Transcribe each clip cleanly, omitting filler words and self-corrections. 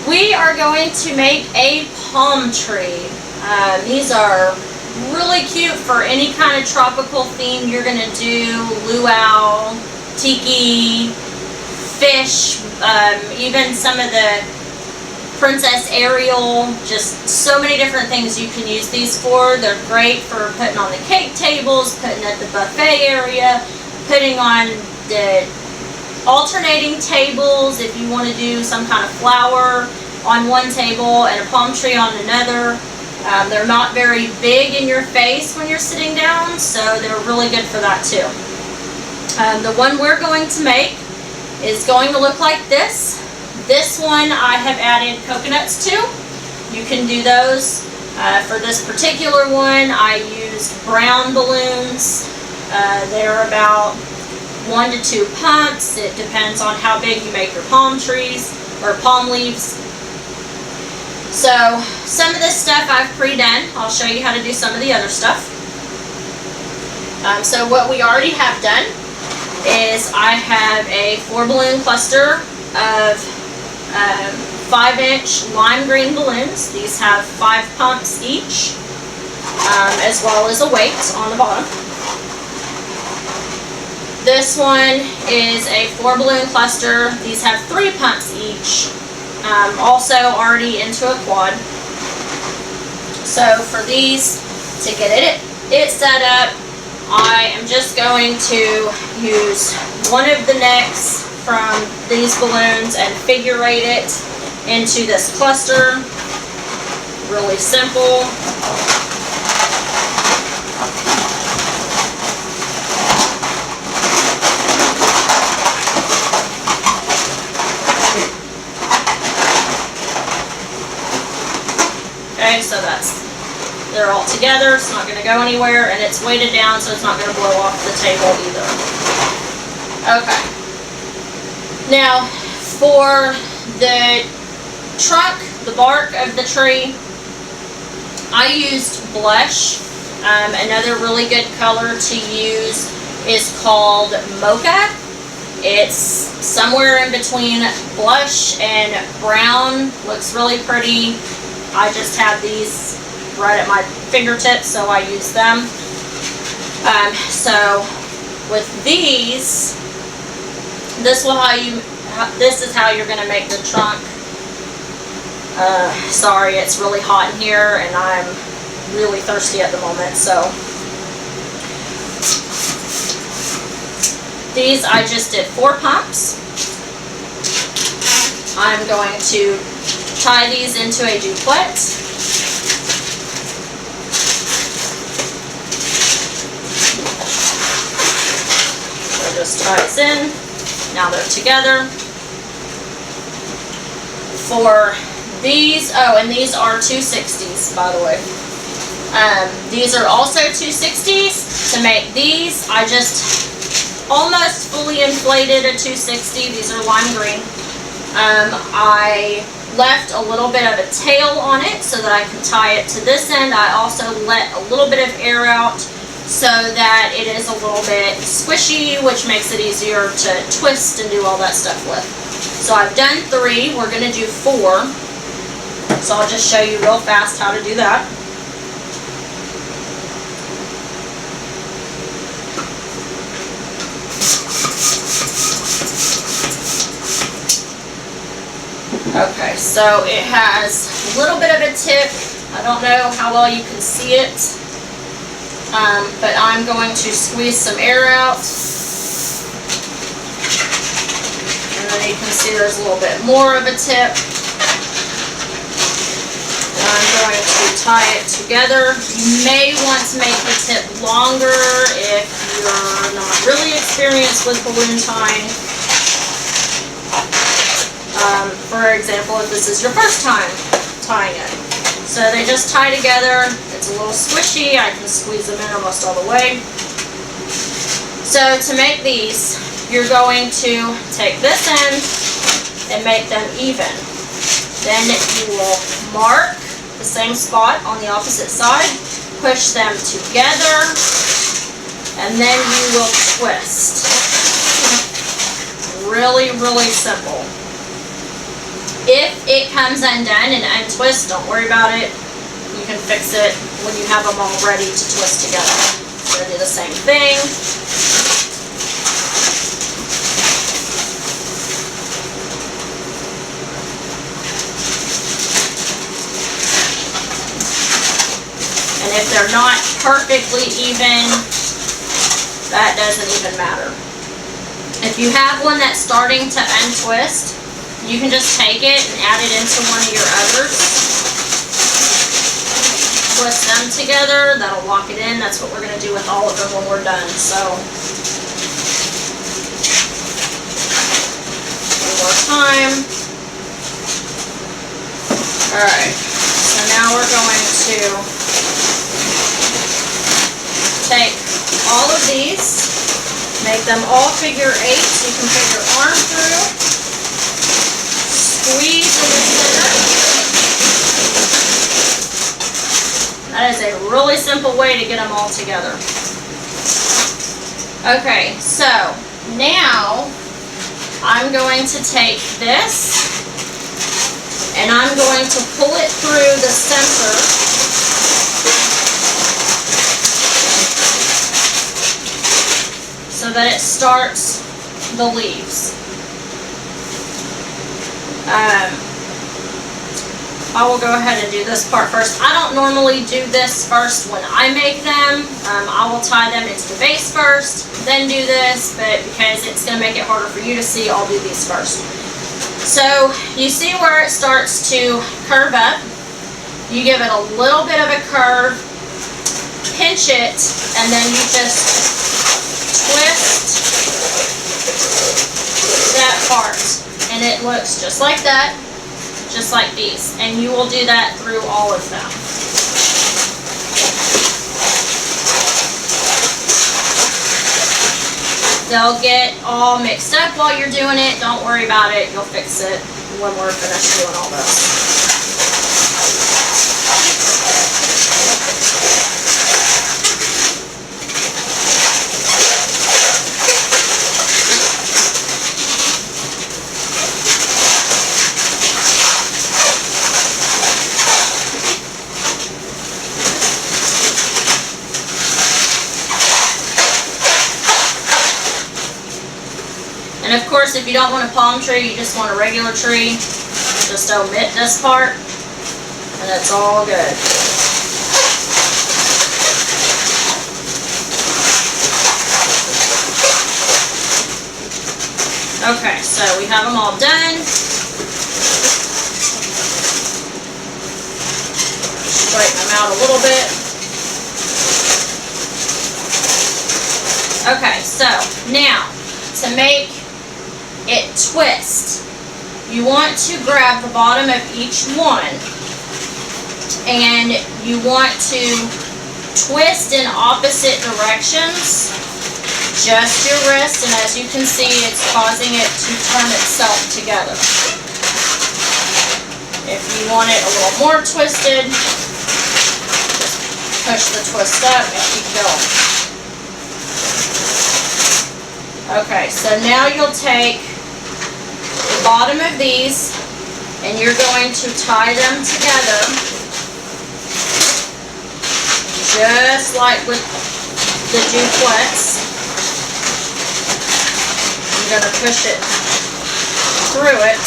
We are going to make a palm tree. These are really cute for any kind of tropical theme you're going to do. Luau, tiki, fish, even some of the Princess Ariel, just so many different things you can use these for. They're great for putting on the cake tables, putting at the buffet area, putting on the alternating tables if you want to do some kind of flower on one table and a palm tree on another. They're not very big in your face when you're sitting down, so they're really good for that too. The one we're going to make is going to look like this. This one I have added coconuts to. You can do those. For this particular one, I used brown balloons. They're about 1 to 2 pumps. It depends on how big you make your palm trees or palm leaves. So some of this stuff I've pre-done. I'll show you how to do some of the other stuff. So what we already have done is I have a 4 balloon cluster of 5-inch lime green balloons. These have 5 pumps each, as well as a weight on the bottom. This one is a 4 balloon cluster. These have 3 pumps each, also already into a quad. So for these, to get it set up, I am just going to use one of the necks from these balloons and figure eight it into this cluster. Really simple. Okay, so they're all together. It's not going to go anywhere, and it's weighted down, so it's not going to blow off the table either. Okay. Now, for the trunk, the bark of the tree, I used blush. Another really good color to use is called mocha. It's somewhere in between blush and brown. Looks really pretty. I just have these right at my fingertips, so I use them. So with these, this is how you're going to make the trunk. Sorry, it's really hot in here, and I'm really thirsty at the moment. So these I just did 4 pumps. I'm going to tie these into a duplet. So just ties in. Now they're together. For these, oh, and these are 260s, by the way. These are also 260s. To make these, I just almost fully inflated a 260. These are lime green. I left a little bit of a tail on it so that I can tie it to this end. I also let a little bit of air out so that it is a little bit squishy, which makes it easier to twist and do all that stuff with. So I've done 3. We're going to do 4. So I'll just show you real fast how to do that. Okay, so it has a little bit of a tip. I don't know how well you can see it, but I'm going to squeeze some air out. And then you can see there's a little bit more of a tip. And I'm going to tie it together. You may want to make the tip longer if you're not really experienced with balloon tying. For example, if this is your first time tying it. So they just tie together. It's a little squishy. I can squeeze them in almost all the way. So to make these, you're going to take this end and make them even. Then you will mark the same spot on the opposite side, push them together, and then you will twist. Really, really simple. If it comes undone and untwist, don't worry about it. You can fix it when you have them all ready to twist together. So do the same thing. And if they're not perfectly even, that doesn't even matter. If you have one that's starting to untwist, you can just take it and add it into one of your others. Twist them together, that'll lock it in. That's what we're gonna do with all of them when we're done. So, one more time. Alright, so now we're going to take all of these, make them all figure 8 so you can put your arm through, squeeze in the center. That is a really simple way to get them all together. Okay, so now I'm going to take this and I'm going to pull it through the center. So that it starts the leaves. I will go ahead and do this part first. I don't normally do this first when I make them. I will tie them into the base first, then do this, but because it's going to make it harder for you to see, I'll do these first. So you see where it starts to curve up. You give it a little bit of a curve, pinch it, and then you just twist that part, and it looks just like that, just like these, and you will do that through all of them. They'll get all mixed up while you're doing it. Don't worry about it, you'll fix it when we're finished doing all this. And of course, if you don't want a palm tree, you just want a regular tree, just omit this part, and it's all good. Okay, so we have them all done. Straighten them out a little bit. Okay, so now to make it twist, you want to grab the bottom of each one and you want to twist in opposite directions, just your wrist, and as you can see, it's causing it to turn itself together. If you want it a little more twisted, just push the twist up and keep going. Okay, so now you'll take the bottom of these and you're going to tie them together just like with the duplex. You're going to push it through it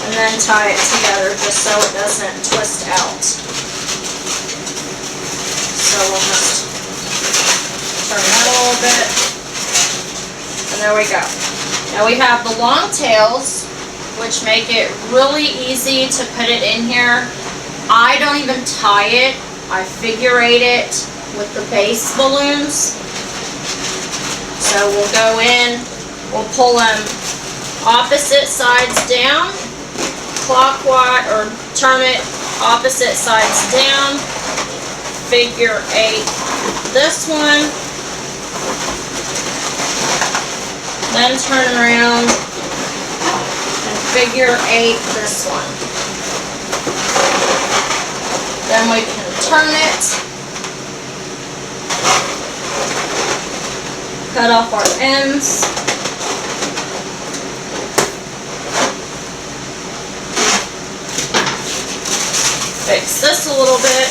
and then tie it together just so it doesn't twist out. So we'll just turn that a little bit. And there we go. Now we have the long tails, which make it really easy to put it in here. I don't even tie it. I figure eight it with the base balloons. So we'll go in, we'll pull them opposite sides down, clockwise, or turn it opposite sides down, figure eight this one, then turn around and figure eight this one. Then we can turn it, cut off our ends, fix this a little bit.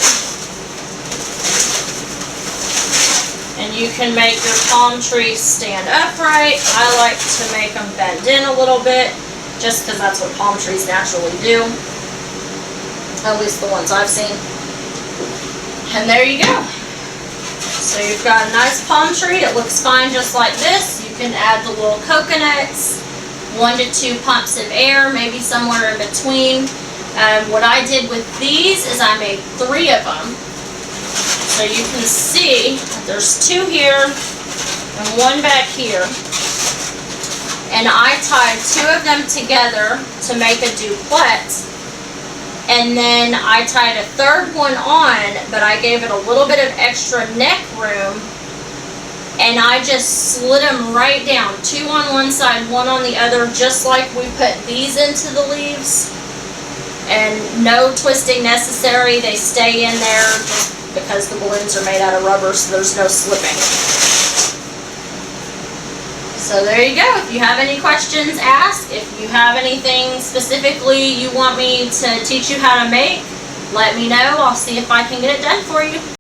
And you can make your palm trees stand upright. I like to make them bend in a little bit, just because that's what palm trees naturally do. At least the ones I've seen. And there you go. So you've got a nice palm tree. It looks fine just like this. You can add the little coconuts, 1 to 2 pumps of air, maybe somewhere in between. What I did with these is I made 3 of them. So you can see there's 2 here and 1 back here. And I tied 2 of them together to make a duplet. And then I tied a 3rd one on, but I gave it a little bit of extra neck room. And I just slid them right down, 2 on one side, 1 on the other, just like we put these into the leaves. And no twisting necessary. They stay in there just because the balloons are made out of rubber, so there's no slipping. So there you go. If you have any questions, ask. If you have anything specifically you want me to teach you how to make, let me know. I'll see if I can get it done for you.